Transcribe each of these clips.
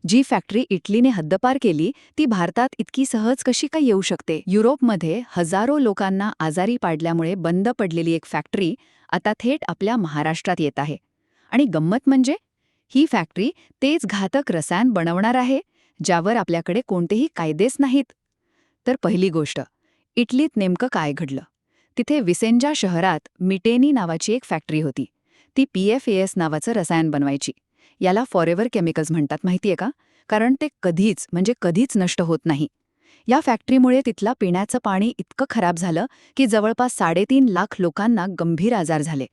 जी factory इटलीने हद्दपार केली ती भारतात इतकी सहज कशी काय येऊ शकते? युरोपमध्ये हजारो लोकांना आजारी पाडल्यामुळे बंद पडलेली एक फॅक्टरी आता थेट आपल्या महाराष्ट्रात येत आहे. आणि गंमत म्हणजे ही फॅक्टरी तेच घातक रसायन बनवणार आहे ज्यावर आपल्याकडे कोणतेही कायदेच नाहीत. तर पहिली गोष्ट, इटलीत नेमकं काय घडलं? तिथे विसेंजा शहरात मिटेनी नावाची एक फॅक्टरी होती. ती PFAS नावाचं रसायन बनवायची. याला फॉरेव्हर केमिकल्स म्हणतात, माहितीये का? कारण ते कधीच म्हणजे कधीच नष्ट होत नाही. या फॅक्टरीमुळे तिथला पिण्याचं पाणी इतकं खराब झालं की जवळपास 3.5 लाख लोकांना गंभीर आजार झाले.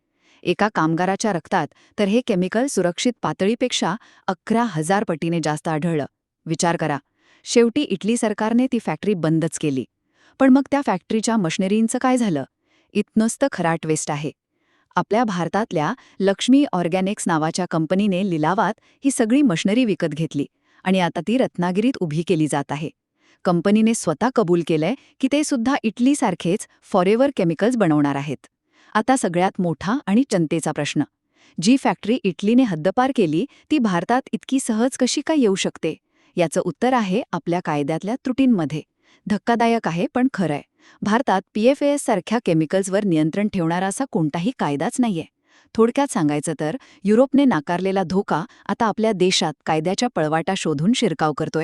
एका कामगाराच्या रक्तात तर हे केमिकल सुरक्षित पातळीपेक्षा 11,000 पटीने जास्त आढळलं. विचार करा. शेवटी इटली सरकारने ती फॅक्टरी बंदच केली. पण मग त्या फॅक्टरीच्या मशिनरींचं काय झालं? नुसतं खराट वेस्ट आहे. आपल्या भारतातल्या लक्ष्मी ऑर्गॅनिक्स नावाच्या कंपनीने लिलावात ही सगळी मशिनरी विकत घेतली आणि आता ती रत्नागिरीत उभी केली जात आहे. कंपनीने स्वतः कबूल केलंय की ते सुद्धा इटलीसारखेच फॉरेव्हर केमिकल्स बनवणार आहेत. आता सगळ्यात मोठा आणि चिंतेचा प्रश्न, जी फॅक्टरी इटलीने हद्दपार केली ती भारतात इतकी सहज कशी काय येऊ शकते? याचं उत्तर आहे आपल्या कायद्यातल्या त्रुटींमध्ये. धक्कादायक आहे पण खरंय. भारतात PFAS सारख्या केमिकल्सवर नियंत्रण ठेवणारा असा कोणताही कायदाच नाहीये. थोडक्यात सांगायचं तर युरोपने नाकारलेला धोका आता आपल्या देशात कायद्याच्या पळवाटा शोधून शिरकाव करतोय.